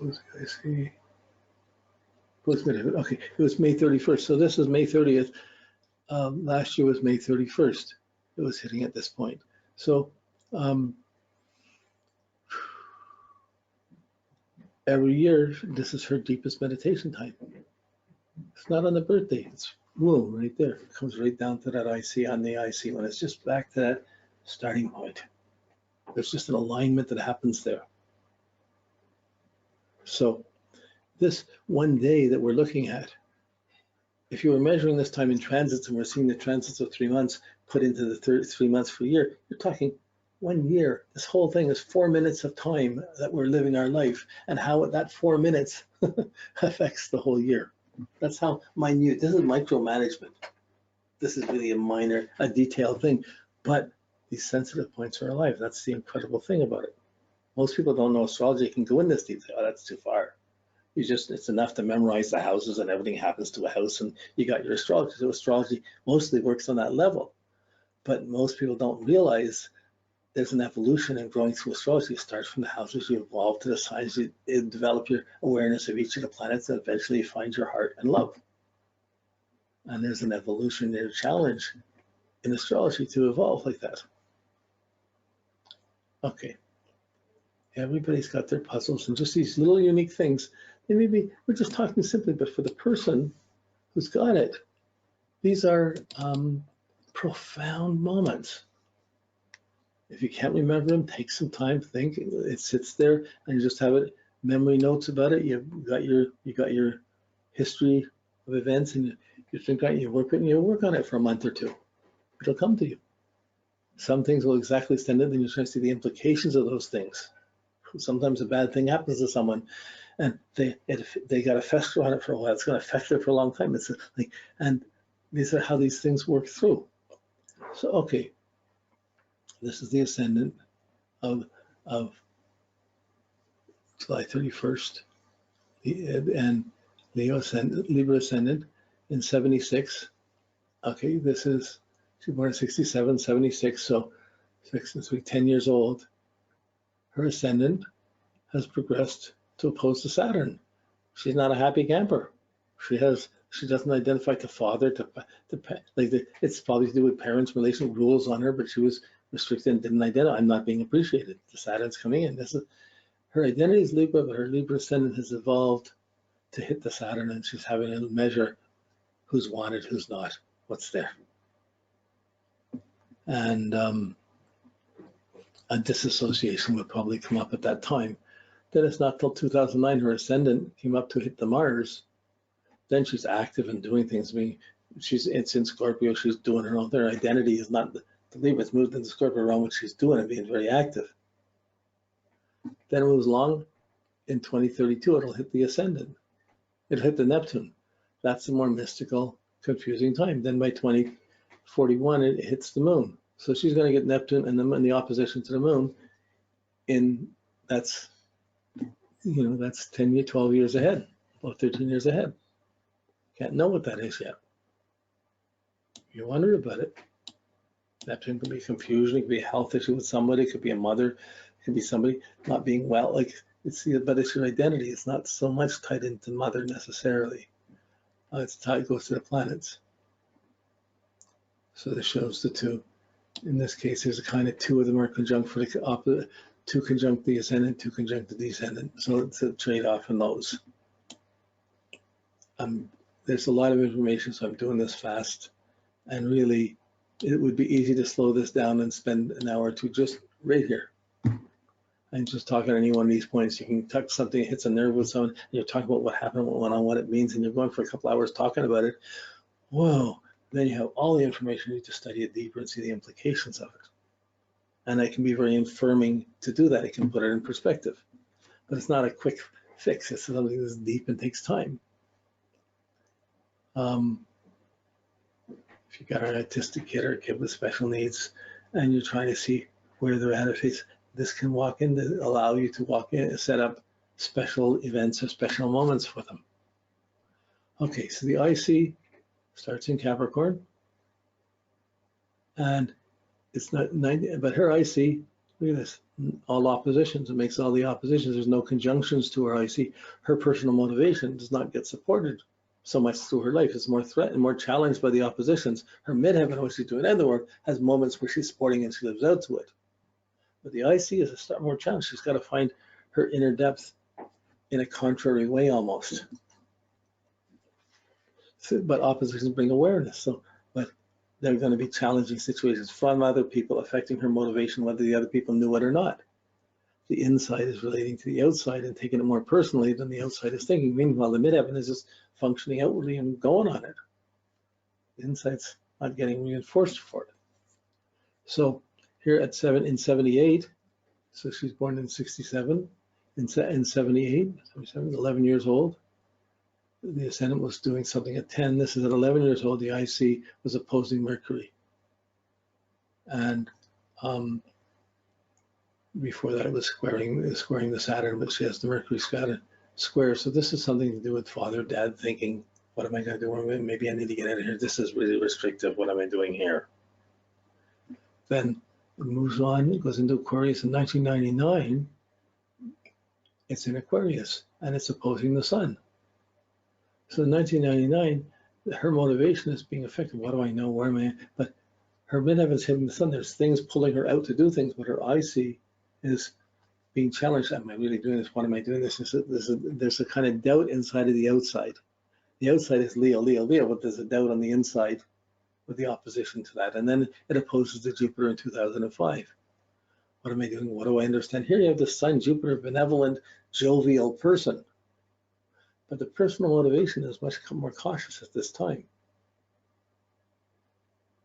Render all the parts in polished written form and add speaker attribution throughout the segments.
Speaker 1: Close the IC. Okay, it was May 31st. So this is May 30th. Last year was May 31st. It was hitting at this point. So every year, this is her deepest meditation time. It's not on the birthday. It's boom, right there. It comes right down to that IC on the IC when it's just back to that starting point. There's just an alignment that happens there. So this one day that we're looking at, if you were measuring this time in transits and we're seeing the transits of 3 months put into the 3 months per year, you're talking 1 year. This whole thing is 4 minutes of time that we're living our life, and how that 4 minutes affects the whole year. That's how minute. This is micromanagement. This is really a detailed thing, but these sensitive points are alive. That's the incredible thing about it. Most people don't know astrology can go in this detail. Oh, that's too far. It's enough to memorize the houses and everything happens to a house and you got your astrology. So astrology mostly works on that level, but most people don't realize there's an evolution in growing through astrology. It starts from the houses, you evolve to the signs, you develop your awareness of each of the planets, and eventually you find your heart and love. And there's an evolutionary challenge in astrology to evolve like that. Okay. Everybody's got their puzzles and just these little unique things. They maybe, we're just talking simply, but for the person who's got it, these are profound moments. If you can't remember them, take some time, think. It sits there, and you just have it, memory notes about it. You got your history of events, and you think on it, you work on it for a month or two. It'll come to you. Some things will exactly stand it, then you try to see the implications of those things. Sometimes a bad thing happens to someone, and they got to fester on it for a while. It's going to affect them for a long time. It's like, and these are how these things work through. So okay, this is the ascendant of July 31st, and Libra ascendant in 76. Okay, this is, she was born in 67, 76, so this week 10 years old. Her ascendant has progressed to oppose to Saturn. She's not a happy camper. She doesn't identify to father, it's probably to do with parents' relation rules on her, but she was restricted and didn't identify. I'm not being appreciated. The Saturn's coming in. Her identity is Libra, but her Libra ascendant has evolved to hit the Saturn, and she's having to measure who's wanted, who's not, what's there. And a disassociation would probably come up at that time. Then it's not till 2009 her ascendant came up to hit the Mars. Then she's active and doing things. I mean, it's in Scorpio. She's doing her own. Their identity is not the Libra's moved into Scorpio around what she's doing and being very active. Then it moves along. In 2032, it'll hit the ascendant. It'll hit the Neptune. That's the more mystical, confusing time. Then by 2041, it hits the Moon. So she's going to get Neptune and the opposition to the Moon. That's 10 12 years ahead, about 13 years ahead. Can't know what that is yet. You wonder about it. Neptune could be confusion, it could be a health issue with somebody, it could be a mother, it could be somebody not being well. But it's your identity. It's not so much tied into mother necessarily. It goes to the planets. So this shows the two. In this case, there's a kind of two of them are conjunct for the opposite. Two conjunct the ascendant, two conjunct the descendant. So it's a trade-off in those. There's a lot of information, so I'm doing this fast. And really, it would be easy to slow this down and spend an hour or two just right here. And just talking at any one of these points. You can touch something, it hits a nerve with someone, and you're talking about what happened, what went on, what it means, and you're going for a couple hours talking about it. Whoa, then you have all the information you need to study it deeper and see the implications of it. And it can be very affirming to do that. It can put it in perspective. But it's not a quick fix. It's something that's deep and takes time. If you've got an autistic kid or a kid with special needs and you're trying to see where they're at, this can walk in to allow you to walk in and set up special events or special moments for them. Okay, so the IC starts in Capricorn, and it's not 90, but her IC Look at this, all oppositions. It makes all the oppositions. There's no conjunctions to her IC. Her personal motivation does not get supported so much through her life. It's more threatened, more challenged by the oppositions. Her midheaven, what she's doing in the work, has moments where she's supporting and she lives out to it. But the IC is a start more challenge. She's got to find her inner depth in a contrary way almost. So, but oppositions bring awareness. So, but they're going to be challenging situations from other people affecting her motivation, whether the other people knew it or not. The inside is relating to the outside and taking it more personally than the outside is thinking. Meanwhile, the midheaven is just functioning outwardly and going on it. The inside's not getting reinforced for it. So here at in 78, so she's born in 67, in 78, 11 years old. The ascendant was doing something at 10. This is at 11 years old. The IC was opposing Mercury. And before that, it was squaring the Saturn, but she has the Mercury square. So this is something to do with father, dad thinking, what am I going to do? Maybe I need to get out of here. This is really restrictive. What am I doing here? Then it moves on. It goes into Aquarius in 1999. It's in Aquarius, and it's opposing the sun. So in 1999, her motivation is being affected. What do I know? Where am I? But her midheaven's hitting the sun. There's things pulling her out to do things, but her IC is being challenged. Am I really doing this? What am I doing this? There's a kind of doubt inside of the outside. The outside is Leo, Leo, Leo, but there's a doubt on the inside with the opposition to that. And then it opposes to Jupiter in 2005. What am I doing? What do I understand? Here you have the sun, Jupiter, benevolent, jovial person. But the personal motivation is much more cautious at this time.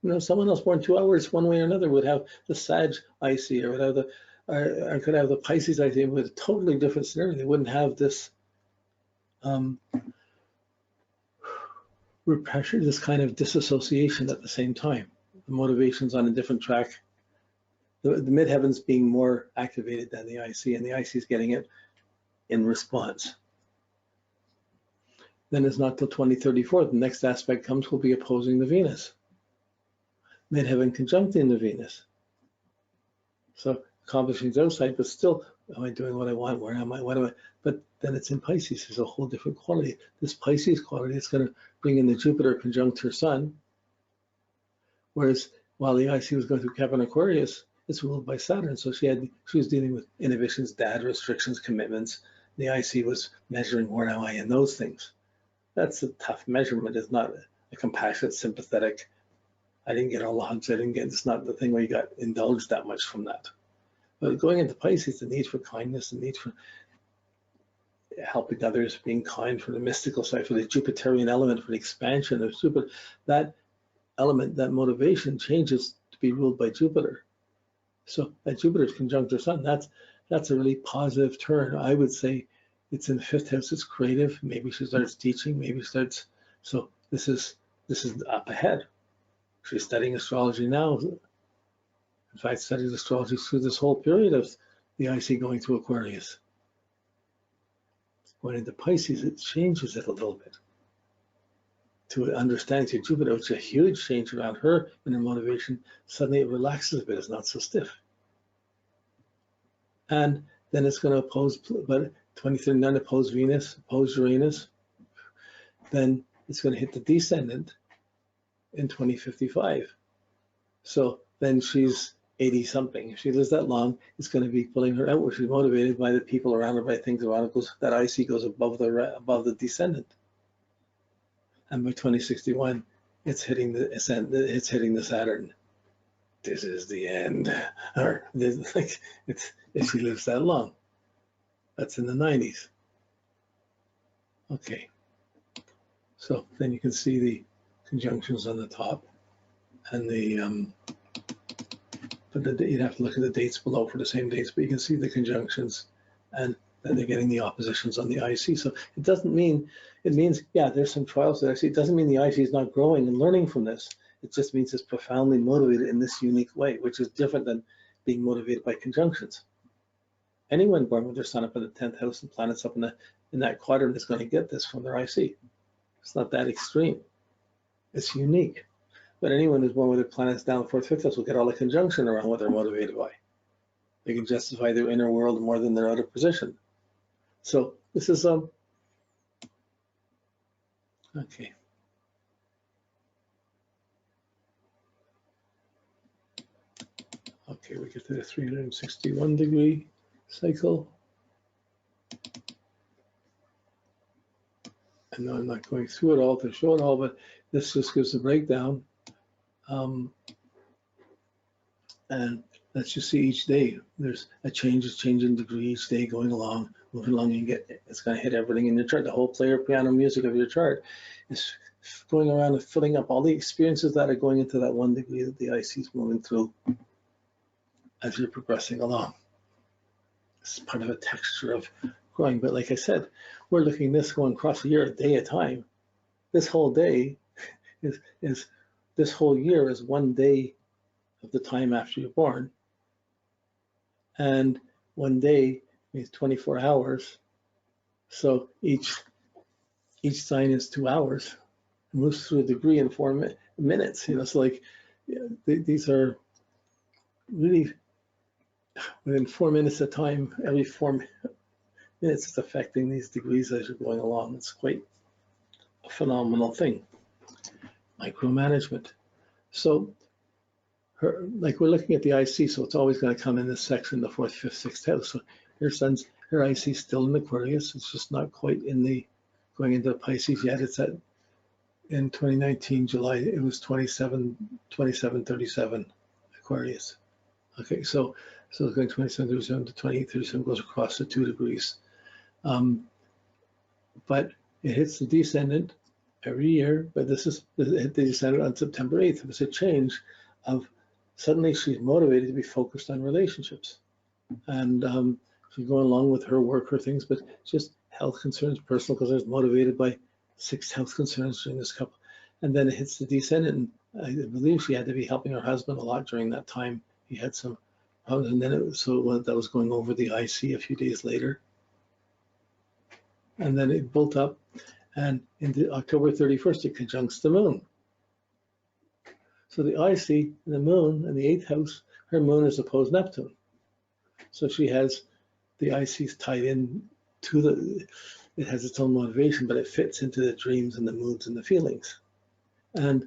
Speaker 1: You know, someone else born 2 hours one way or another would have the Sag IC, or would have or could have the Pisces IC with a totally different scenario. They wouldn't have this repression, this kind of disassociation at the same time. The motivation's on a different track. The midheaven's being more activated than the IC, and the IC is getting it in response. Then it's not till 2034. The next aspect comes, will be opposing the Venus. Midheaven conjuncting the Venus. So accomplishing the outside, but still, am I doing what I want? Where am I? What am I? But then it's in Pisces. There's a whole different quality. This Pisces quality is going to bring in the Jupiter conjunct her sun. Whereas while the IC was going through Cap and Aquarius, it's ruled by Saturn. So she was dealing with inhibitions, dad restrictions, commitments. The IC was measuring where am I in those things. That's a tough measurement. It's not a compassionate, sympathetic, I didn't get all the hugs, it's not the thing where you got indulged that much from that. But going into Pisces, the need for kindness, the need for helping others, being kind, for the mystical side, for the Jupiterian element, for the expansion of Jupiter, that element, that motivation changes to be ruled by Jupiter. So that Jupiter's conjunct her sun, that's a really positive turn. I would say it's in the 5th house, it's creative. Maybe she starts teaching, maybe starts, so this is up ahead. She's studying astrology now. In fact, studied astrology through this whole period of the IC going through Aquarius. Going into Pisces, it changes it a little bit. To understanding to Jupiter, which is a huge change around her and her motivation, suddenly it relaxes a bit, it's not so stiff. And then it's going to oppose, but 2039 oppose Venus, oppose Uranus. Then it's going to hit the descendant in 2055. So then she's 80 something. If she lives that long, it's going to be pulling her outward. She's motivated by the people around her, by things around her. That IC goes above the descendant. And by 2061, it's hitting the Saturn. This is the end. Or if she lives that long. That's in the 90s. Okay. So then you can see the conjunctions on the top, and but you'd have to look at the dates below for the same dates, but you can see the conjunctions, and then they're getting the oppositions on the IC. So it doesn't mean, it means, yeah, there's some trials that actually, it doesn't mean the IC is not growing and learning from this. It just means it's profoundly motivated in this unique way, which is different than being motivated by conjunctions. Anyone born with their sun up in the 10th house and planets up in that quadrant is going to get this from their IC. It's not that extreme. It's unique. But anyone who's born with their planets down the 4th, 5th house will get all the conjunction around what they're motivated by. They can justify their inner world more than their outer position. So this is okay. Okay, we get to the 361-degree cycle. And I'm not going through it all to show it all, but this just gives a breakdown. And lets you see each day there's a change in degree each day going along, moving along. It's going to hit everything in your chart. The whole player piano music of your chart is going around and filling up all the experiences that are going into that 1 degree that the IC is moving through as you're progressing along. It's part of a texture of growing. But like I said, we're looking this going across a year, a day at a time. This whole day is this whole year is 1 day of the time after you're born. And 1 day means 24 hours. So each sign is 2 hours. It moves through a degree in 4 minutes. You know, it's like these are really within 4 minutes at a time. Every 4 minutes, it's affecting these degrees as you're going along. It's quite a phenomenal thing. Micromanagement. So like we're looking at the IC, so it's always going to come in this section, the 4th, 5th, 6th house. So her IC is still in Aquarius. It's just not quite in the going into Pisces yet. It's in 2019 July. It was 2737 Aquarius. Okay, so it's going 2737 to 2837, goes across the 2 degrees. But it hits the descendant every year. But it hit the descendant on September 8th. It was a change of suddenly she's motivated to be focused on relationships. And she's going along with her work, her things, but just health concerns, personal concerns, motivated by 6 health concerns during this couple. And then it hits the descendant. And I believe she had to be helping her husband a lot during that time. He had some problems. And then that was going over the IC a few days later. And then it built up. And into October 31st, it conjuncts the moon. So the IC, the moon, in the 8th house, her moon is opposed Neptune. So she has the ICs tied in to it has its own motivation, but it fits into the dreams and the moods and the feelings. And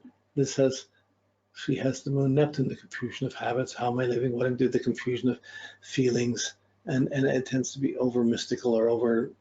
Speaker 1: she has the moon Neptune, the confusion of habits, how am I living, what I'm doing, the confusion of feelings, and it tends to be over mystical or over